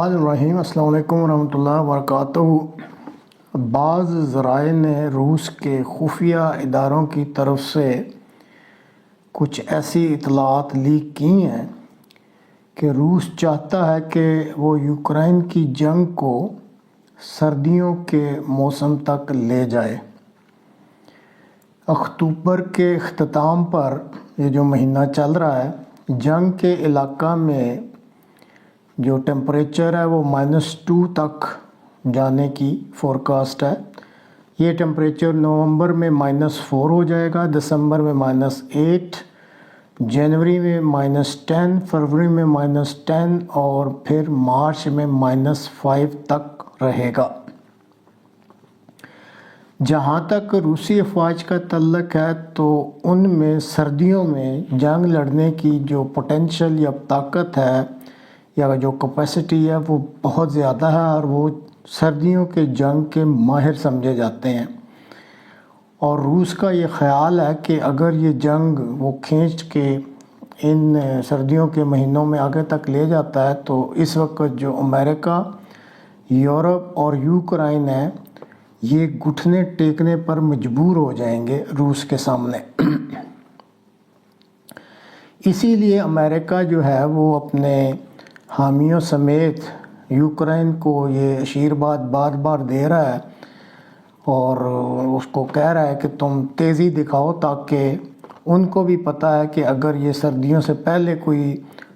الرحمن الرحیم۔ السلام علیکم ورحمۃ اللہ وبرکاتہ۔ بعض ذرائع نے روس کے خفیہ اداروں کی طرف سے کچھ ایسی اطلاعات لیک کی ہیں کہ روس چاہتا ہے کہ وہ یوکرائن کی جنگ کو سردیوں کے موسم تک لے جائے۔ اکتوبر کے اختتام پر یہ جو مہینہ چل رہا ہے، جنگ کے علاقہ میں جو ٹیمپریچر ہے وہ -2 تک جانے کی فورکاسٹ ہے۔ یہ ٹیمپریچر نومبر میں -4 ہو جائے گا، دسمبر میں -8، جنوری میں -10، فروری میں -10 اور پھر مارچ میں -5 تک رہے گا۔ جہاں تک روسی افواج کا تعلق ہے تو ان میں سردیوں میں جنگ لڑنے کی جو پوٹینشل یا طاقت ہے یا جو کیپیسٹی ہے وہ بہت زیادہ ہے، اور وہ سردیوں کے جنگ کے ماہر سمجھے جاتے ہیں۔ اور روس کا یہ خیال ہے کہ اگر یہ جنگ وہ کھینچ کے ان سردیوں کے مہینوں میں آگے تک لے جاتا ہے تو اس وقت جو امریکہ، یورپ اور یوکرائن ہے، یہ گھٹنے ٹیکنے پر مجبور ہو جائیں گے روس کے سامنے۔ اسی لیے امریکہ جو ہے وہ اپنے حامیوں سمیت یوکرائن کو یہ آشیرواد بار بار دے رہا ہے اور اس کو کہہ رہا ہے کہ تم تیزی دکھاؤ، تاکہ ان کو بھی پتہ ہے کہ اگر یہ سردیوں سے پہلے کوئی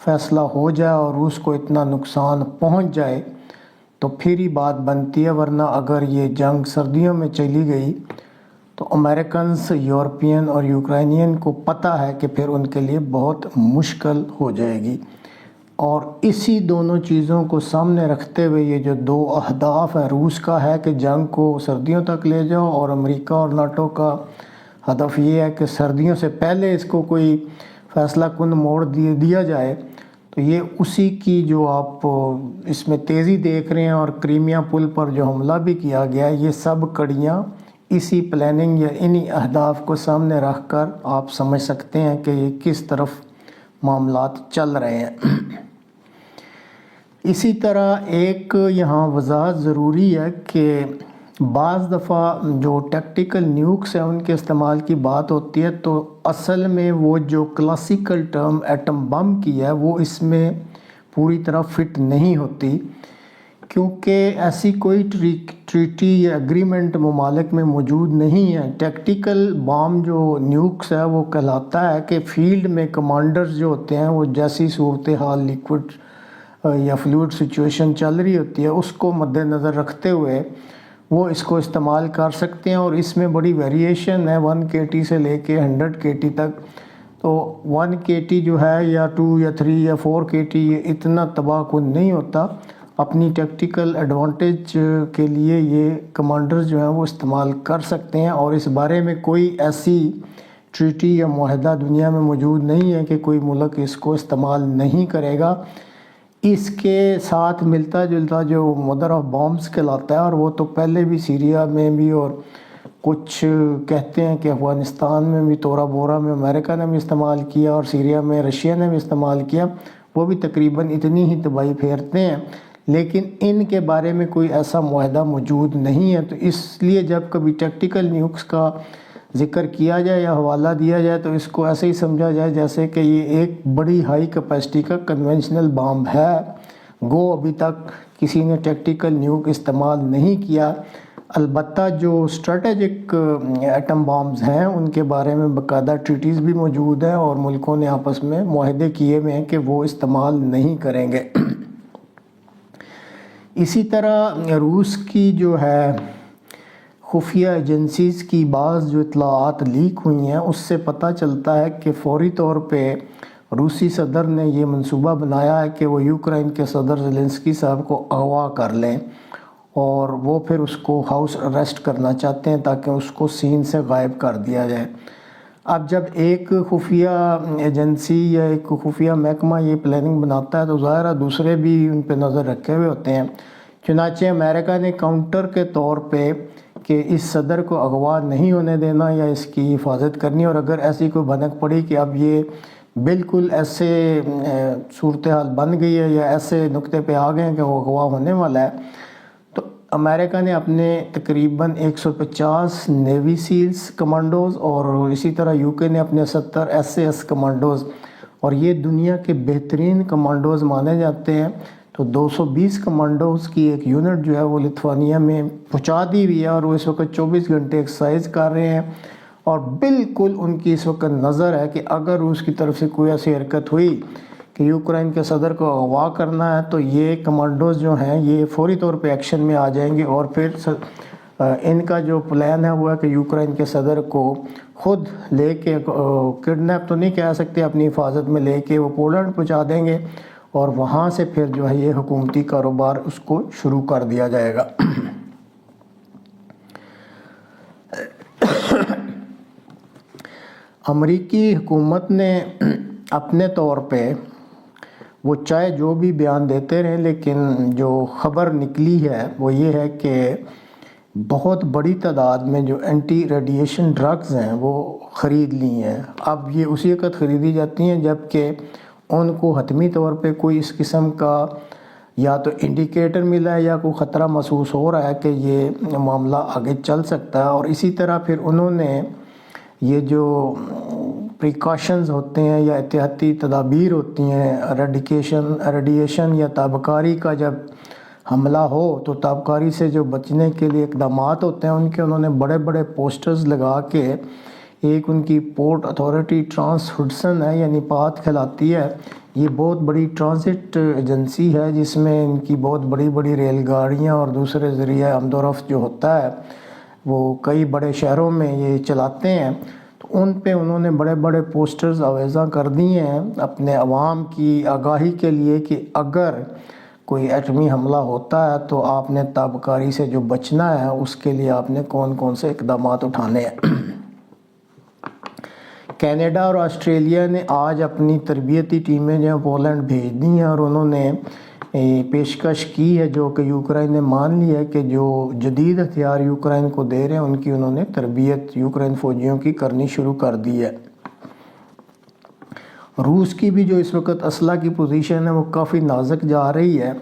فیصلہ ہو جائے اور روس کو اتنا نقصان پہنچ جائے تو پھر ہی بات بنتی ہے، ورنہ اگر یہ جنگ سردیوں میں چلی گئی تو امریکنز، یورپین اور یوکرائنین کو پتہ ہے کہ پھر ان کے لیے بہت مشکل ہو جائے گی۔ اور اسی دونوں چیزوں کو سامنے رکھتے ہوئے یہ جو دو اہداف ہیں، روس کا ہے کہ جنگ کو سردیوں تک لے جاؤ، اور امریکہ اور ناٹو کا ہدف یہ ہے کہ سردیوں سے پہلے اس کو کوئی فیصلہ کن موڑ دیا جائے، تو یہ اسی کی جو آپ اس میں تیزی دیکھ رہے ہیں، اور کریمیا پل پر جو حملہ بھی کیا گیا ہے، یہ سب کڑیاں اسی پلاننگ یا انہی اہداف کو سامنے رکھ کر آپ سمجھ سکتے ہیں کہ یہ کس طرف معاملات چل رہے ہیں۔ اسی طرح ایک یہاں وضاحت ضروری ہے کہ بعض دفعہ جو ٹیکٹیکل نیوکس ہیں ان کے استعمال کی بات ہوتی ہے، تو اصل میں وہ جو کلاسیکل ٹرم ایٹم بم کی ہے وہ اس میں پوری طرح فٹ نہیں ہوتی، کیونکہ ایسی کوئی ٹریٹی یا ایگریمنٹ ممالک میں موجود نہیں ہے۔ ٹیکٹیکل بام جو نیوکس ہے وہ کہلاتا ہے کہ فیلڈ میں کمانڈرز جو ہوتے ہیں وہ جیسی صورتحال لیکوڈ یا فلوئڈ سچویشن چل رہی ہوتی ہے اس کو مد نظر رکھتے ہوئے وہ اس کو استعمال کر سکتے ہیں، اور اس میں بڑی ویریشن ہے 1 kT سے لے کے 100 kT تک۔ تو 1 kT جو ہے یا 2 یا 3 یا 4 kT یہ اتنا تباہ کن نہیں ہوتا۔ اپنی ٹیکٹیکل ایڈوانٹیج کے لیے یہ کمانڈرز جو ہیں وہ استعمال کر سکتے ہیں، اور اس بارے میں کوئی ایسی ٹریٹی یا معاہدہ دنیا میں موجود نہیں ہے کہ کوئی ملک اس کو استعمال نہیں کرے گا۔ اس کے ساتھ ملتا جلتا جو مدر آف بامبس کہلاتا ہے، اور وہ تو پہلے بھی سیریا میں بھی، اور کچھ کہتے ہیں کہ افغانستان میں بھی تورا بورا میں امریکہ نے بھی استعمال کیا، اور سیریا میں رشیا نے بھی استعمال کیا، وہ بھی تقریباً اتنی ہی تباہی پھیرتے ہیں، لیکن ان کے بارے میں کوئی ایسا معاہدہ موجود نہیں ہے۔ تو اس لیے جب کبھی ٹیکٹیکل نیوکس کا ذکر کیا جائے یا حوالہ دیا جائے تو اس کو ایسے ہی سمجھا جائے جیسے کہ یہ ایک بڑی ہائی کیپیسٹی کا کنونشنل بام ہے، گو ابھی تک کسی نے ٹیکٹیکل نیوک استعمال نہیں کیا۔ البتہ جو اسٹریٹجک ایٹم بامز ہیں ان کے بارے میں باقاعدہ ٹریٹیز بھی موجود ہیں، اور ملکوں نے آپس میں معاہدے کیے ہوئے ہیں کہ وہ استعمال نہیں کریں گے۔ اسی طرح روس کی جو ہے خفیہ ایجنسیز کی بعض جو اطلاعات لیک ہوئی ہیں اس سے پتہ چلتا ہے کہ فوری طور پہ روسی صدر نے یہ منصوبہ بنایا ہے کہ وہ یوکرائن کے صدر زیلنسکی صاحب کو اغوا کر لیں، اور وہ پھر اس کو ہاؤس اریسٹ کرنا چاہتے ہیں تاکہ اس کو سین سے غائب کر دیا جائے۔ اب جب ایک خفیہ ایجنسی یا ایک خفیہ محکمہ یہ پلاننگ بناتا ہے تو ظاہر ہے دوسرے بھی ان پہ نظر رکھے ہوئے ہوتے ہیں۔ چنانچہ امریکہ نے کاؤنٹر کے طور پہ کہ اس صدر کو اغوا نہیں ہونے دینا یا اس کی حفاظت کرنی، اور اگر ایسی کوئی بھنک پڑی کہ اب یہ بالکل ایسے صورتحال بن گئی ہے یا ایسے نقطے پہ آ گئے ہیں کہ وہ اغوا ہونے والا ہے، تو امریکہ نے اپنے تقریباً 150 نیوی سیلز کمانڈوز اور اسی طرح یو کے نے اپنے 70 SAS کمانڈوز، اور یہ دنیا کے بہترین کمانڈوز مانے جاتے ہیں، تو 220 کمانڈوز کی ایک یونٹ جو ہے وہ لتھوانیا میں پہنچا دی ہوئی ہے، اور وہ اس وقت 24 گھنٹے ایکسرسائز کر رہے ہیں، اور بالکل ان کی اس وقت نظر ہے کہ اگر روس کی طرف سے کوئی ایسی حرکت ہوئی کہ یوکرائن کے صدر کو اغوا کرنا ہے، تو یہ کمانڈوز جو ہیں یہ فوری طور پہ ایکشن میں آ جائیں گے، اور پھر ان کا جو پلان ہے وہ ہے کہ یوکرائن کے صدر کو خود لے کے کڈنیپ تو نہیں کہہ سکتے، اپنی حفاظت میں لے کے وہ پولینڈ پہنچا دیں گے، اور وہاں سے پھر جو ہے یہ حکومتی کاروبار اس کو شروع کر دیا جائے گا۔ امریکی حکومت نے اپنے طور پہ وہ چاہے جو بھی بیان دیتے رہیں، لیکن جو خبر نکلی ہے وہ یہ ہے کہ بہت بڑی تعداد میں جو اینٹی ریڈیشن ڈرگز ہیں وہ خرید لی ہیں۔ اب یہ اسی وقت خریدی جاتی ہیں جب کہ ان کو حتمی طور پہ کوئی اس قسم کا یا تو انڈیکیٹر ملا ہے یا کوئی خطرہ محسوس ہو رہا ہے کہ یہ معاملہ آگے چل سکتا ہے، اور اسی طرح پھر انہوں نے یہ جو پریکاشنز ہوتے ہیں یا احتیاطی تدابیر ہوتی ہیں، ریڈیشن یا تابکاری کا جب حملہ ہو تو تابکاری سے جو بچنے کے لیے اقدامات ہوتے ہیں ان کے انہوں نے بڑے بڑے پوسٹرز لگا کے، ایک ان کی پورٹ اتھارٹی ٹرانس ہڈسن ہے یعنی پات کھلاتی ہے، یہ بہت بڑی ٹرانزٹ ایجنسی ہے جس میں ان کی بہت بڑی بڑی ریل گاڑیاں اور دوسرے ذریعہ آمد و رفت جو ہوتا ہے وہ کئی بڑے شہروں میں یہ چلاتے ہیں، تو ان پہ انہوں نے بڑے بڑے پوسٹرز آویزاں کر دیے ہیں اپنے عوام کی آگاہی کے لیے کہ اگر کوئی ایٹمی حملہ ہوتا ہے تو آپ نے تابکاری سے جو بچنا ہے اس کے لیے آپ نے کون کون سے اقدامات اٹھانے ہیں۔ کینیڈا اور آسٹریلیا نے آج اپنی تربیتی ٹیمیں جو پولینڈ بھیج دی ہیں، اور انہوں نے پیشکش کی ہے جو کہ یوکرائن نے مان لی ہے کہ جو جدید ہتھیار یوکرائن کو دے رہے ہیں ان کی انہوں نے تربیت یوکرائن فوجیوں کی کرنی شروع کر دی ہے۔ روس کی بھی جو اس وقت اسلحہ کی پوزیشن ہے وہ کافی نازک جا رہی ہے،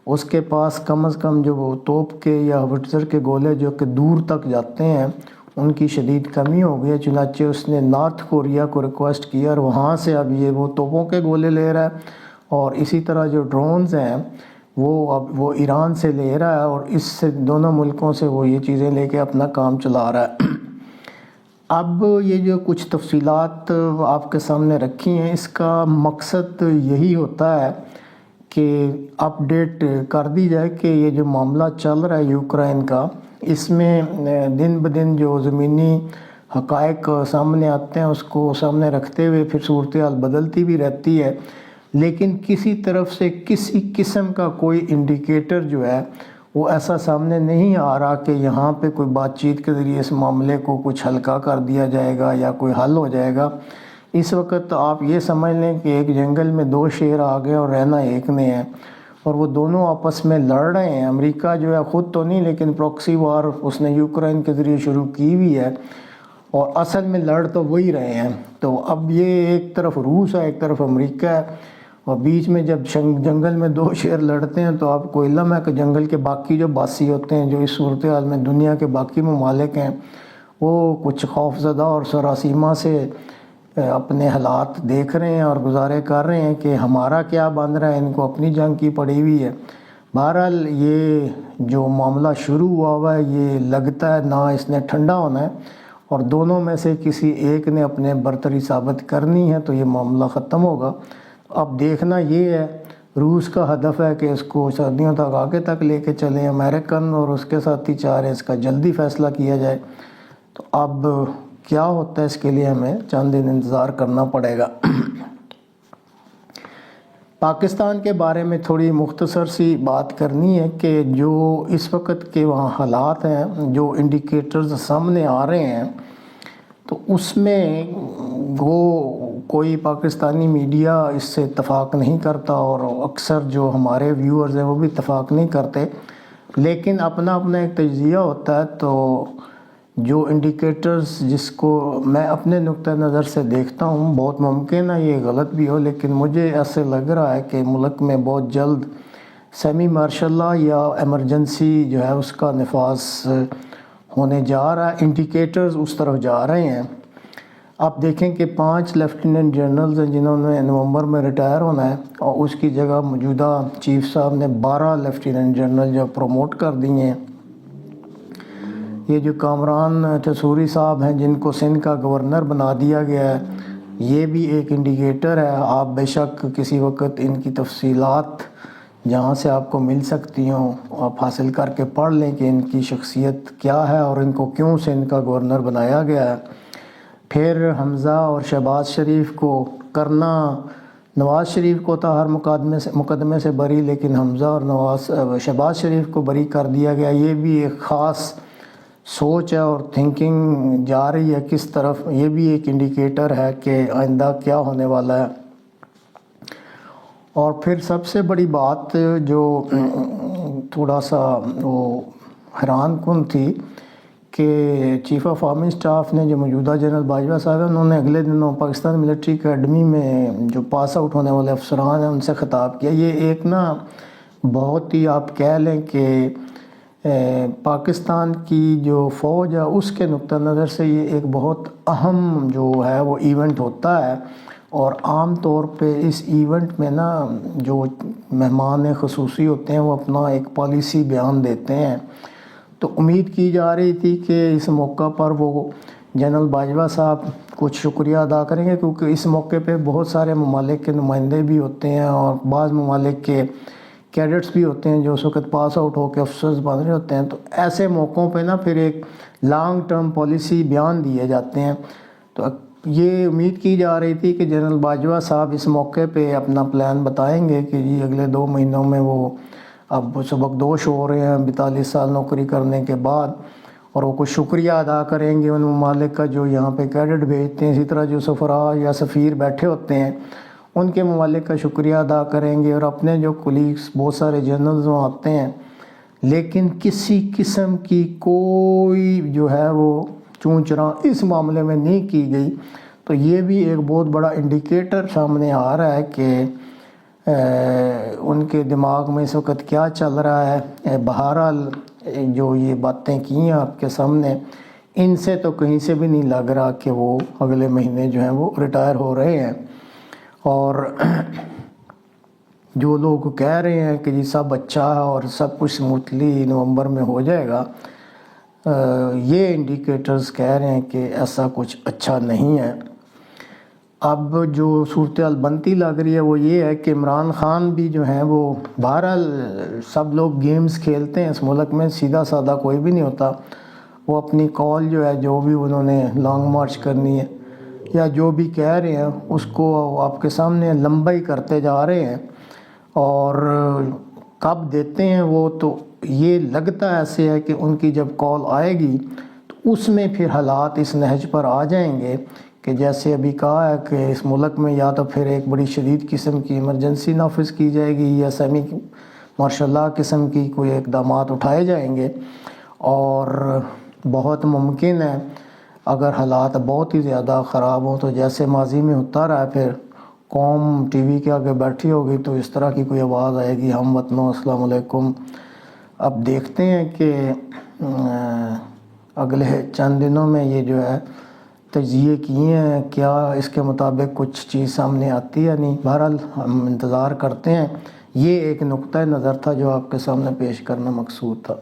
اس کے پاس کم از کم جو وہ توپ کے یا ہوٹزر کے گولے جو کہ دور تک جاتے ہیں ان کی شدید کمی ہو گئی ہے، چنانچہ اس نے نارتھ کوریا کو ریکویسٹ کیا اور وہاں سے اب یہ وہ توپوں کے گولے لے رہا ہے، اور اسی طرح جو ڈرونز ہیں وہ ایران سے لے رہا ہے، اور اس سے دونوں ملکوں سے وہ یہ چیزیں لے کے اپنا کام چلا رہا ہے۔ اب یہ جو کچھ تفصیلات آپ کے سامنے رکھی ہیں، اس کا مقصد یہی ہوتا ہے کہ اپ ڈیٹ کر دی جائے کہ یہ جو معاملہ چل رہا ہے یوکرائن کا، اس میں دن بدن جو زمینی حقائق سامنے آتے ہیں اس کو سامنے رکھتے ہوئے پھر صورتحال بدلتی بھی رہتی ہے، لیکن کسی طرف سے کسی قسم کا کوئی انڈیکیٹر جو ہے وہ ایسا سامنے نہیں آ رہا کہ یہاں پہ کوئی بات چیت کے ذریعے اس معاملے کو کچھ ہلکا کر دیا جائے گا یا کوئی حل ہو جائے گا۔ اس وقت آپ یہ سمجھ لیں کہ ایک جنگل میں دو شیر آ گئے اور رہنا ایک نے ہے، اور وہ دونوں آپس میں لڑ رہے ہیں۔ امریکہ جو ہے خود تو نہیں لیکن پروکسی وار اس نے یوکرائن کے ذریعے شروع کی ہوئی ہے، اور اصل میں لڑ تو وہی رہے ہیں۔ تو اب یہ ایک طرف روس ہے ایک طرف امریکہ ہے، اور بیچ میں جب جنگل میں دو شیر لڑتے ہیں تو آپ کو علم ہے کہ جنگل کے باقی جو باسی ہوتے ہیں جو اس صورتحال میں دنیا کے باقی ممالک ہیں وہ کچھ خوف زدہ اور سراسیمہ سے اپنے حالات دیکھ رہے ہیں اور گزارے کر رہے ہیں کہ ہمارا کیا بن رہا ہے، ان کو اپنی جنگ کی پڑی ہوئی ہے۔ بہرحال یہ جو معاملہ شروع ہوا ہے یہ لگتا ہے نہ اس نے ٹھنڈا ہونا ہے، اور دونوں میں سے کسی ایک نے اپنے برتری ثابت کرنی ہے تو یہ معاملہ ختم ہوگا۔ اب دیکھنا یہ ہے، روس کا ہدف ہے کہ اس کو صدیوں تک آگے تک لے کے چلیں، امریکن اور اس کے ساتھی چاہ رہے ہیں اس کا جلدی فیصلہ کیا جائے، تو اب کیا ہوتا ہے اس کے لیے ہمیں چند دن انتظار کرنا پڑے گا۔ پاکستان کے بارے میں تھوڑی مختصر سی بات کرنی ہے کہ جو اس وقت کے وہاں حالات ہیں، جو انڈیکیٹرز سامنے آ رہے ہیں، تو اس میں کوئی پاکستانی میڈیا اس سے اتفاق نہیں کرتا، اور اکثر جو ہمارے ویورز ہیں وہ بھی اتفاق نہیں کرتے، لیکن اپنا ایک تجزیہ ہوتا ہے۔ تو جو انڈیکیٹرز جس کو میں اپنے نقطہ نظر سے دیکھتا ہوں، بہت ممکن ہے یہ غلط بھی ہو، لیکن مجھے ایسے لگ رہا ہے کہ ملک میں بہت جلد سیمی مارشل لاء یا ایمرجنسی جو ہے اس کا نفاذ ہونے جا رہا ہے۔ انڈیکیٹرز اس طرف جا رہے ہیں۔ آپ دیکھیں کہ 5 لیفٹیننٹ جنرلز ہیں جنہوں نے نومبر میں ریٹائر ہونا ہے، اور اس کی جگہ موجودہ چیف صاحب نے 12 لیفٹیننٹ جنرل جو پروموٹ کر دیے ہیں۔ یہ جو کامران تصوری صاحب ہیں جن کو سندھ کا گورنر بنا دیا گیا ہے، یہ بھی ایک انڈیکیٹر ہے۔ آپ بے شک کسی وقت ان کی تفصیلات جہاں سے آپ کو مل سکتی ہوں آپ حاصل کر کے پڑھ لیں کہ ان کی شخصیت کیا ہے اور ان کو کیوں سندھ کا گورنر بنایا گیا ہے۔ پھر حمزہ اور شہباز شریف کو کرنا، نواز شریف کو تھا ہر مقدمے سے بری، لیکن حمزہ اور شہباز شریف کو بری کر دیا گیا۔ یہ بھی ایک خاص سوچ ہے اور تھنکنگ جا رہی ہے کس طرف، یہ بھی ایک انڈیکیٹر ہے کہ آئندہ کیا ہونے والا ہے۔ اور پھر سب سے بڑی بات جو تھوڑا سا وہ حیران کن تھی کہ چیف آف آرمی اسٹاف نے جو موجودہ جنرل باجوہ صاحب ہیں، انہوں نے اگلے دنوں پاکستان ملٹری اکیڈمی میں جو پاس آؤٹ ہونے والے افسران ہیں ان سے خطاب کیا۔ یہ ایک بہت ہی آپ کہہ لیں کہ پاکستان کی جو فوج ہے اس کے نقطہ نظر سے یہ ایک بہت اہم جو ہے وہ ایونٹ ہوتا ہے، اور عام طور پہ اس ایونٹ میں جو مہمان خصوصی ہوتے ہیں وہ اپنا ایک پالیسی بیان دیتے ہیں۔ تو امید کی جا رہی تھی کہ اس موقع پر وہ جنرل باجوہ صاحب کچھ شکریہ ادا کریں گے، کیونکہ اس موقع پہ بہت سارے ممالک کے نمائندے بھی ہوتے ہیں اور بعض ممالک کے کیڈٹس بھی ہوتے ہیں جو اس وقت پاس آؤٹ ہو کے افسرز بن رہے ہوتے ہیں۔ تو ایسے موقعوں پہ پھر ایک لانگ ٹرم پالیسی بیان دیے جاتے ہیں۔ تو یہ امید کی جا رہی تھی کہ جنرل باجوہ صاحب اس موقع پہ اپنا پلان بتائیں گے کہ جی اگلے 2 مہینوں میں وہ اب سبکدوش ہو رہے ہیں 42 سال نوکری کرنے کے بعد، اور وہ کچھ شکریہ ادا کریں گے ان ممالک کا جو یہاں پہ کیڈٹ بھیجتے ہیں۔ اسی طرح جو سفراء یا سفیر بیٹھے ہوتے ہیں ان کے ممالک کا شکریہ ادا کریں گے، اور اپنے جو کولیگز بہت سارے جنرلز وہاں آتے ہیں، لیکن کسی قسم کی کوئی جو ہے وہ چون چراں اس معاملے میں نہیں کی گئی۔ تو یہ بھی ایک بہت بڑا انڈیکیٹر سامنے آ رہا ہے کہ ان کے دماغ میں اس وقت کیا چل رہا ہے۔ بہرحال جو یہ باتیں کی ہیں آپ کے سامنے، ان سے تو کہیں سے بھی نہیں لگ رہا کہ وہ اگلے مہینے جو ہیں وہ ریٹائر ہو رہے ہیں۔ اور جو لوگ کہہ رہے ہیں کہ جی سب اچھا ہے اور سب کچھ سموتھلی نومبر میں ہو جائے گا، یہ انڈیکیٹرز کہہ رہے ہیں کہ ایسا کچھ اچھا نہیں ہے۔ اب جو صورتحال بنتی لگ رہی ہے وہ یہ ہے کہ عمران خان بھی جو ہیں وہ، بہرحال سب لوگ گیمز کھیلتے ہیں اس ملک میں، سیدھا سادہ کوئی بھی نہیں ہوتا۔ وہ اپنی کال جو ہے جو بھی انہوں نے لانگ مارچ کرنی ہے یا جو بھی کہہ رہے ہیں اس کو آپ کے سامنے لمبا ہی کرتے جا رہے ہیں، اور کب دیتے ہیں وہ تو یہ لگتا ایسے ہے کہ ان کی جب کال آئے گی تو اس میں پھر حالات اس نہج پر آ جائیں گے کہ جیسے ابھی کہا ہے کہ اس ملک میں یا تو پھر ایک بڑی شدید قسم کی ایمرجنسی نافذ کی جائے گی یا سیمی مارشل لاء قسم کی کوئی اقدامات اٹھائے جائیں گے، اور بہت ممکن ہے اگر حالات بہت ہی زیادہ خراب ہوں تو جیسے ماضی میں ہوتا رہا ہے، پھر قوم ٹی وی کے آگے بیٹھی ہوگی تو اس طرح کی کوئی آواز آئے گی، ہم وطنوں السلام علیکم۔ اب دیکھتے ہیں کہ اگلے چند دنوں میں یہ جو ہے تجزیے کیے ہیں، کیا اس کے مطابق کچھ چیز سامنے آتی ہے نہیں۔ بہرحال ہم انتظار کرتے ہیں۔ یہ ایک نقطہ نظر تھا جو آپ کے سامنے پیش کرنا مقصود تھا۔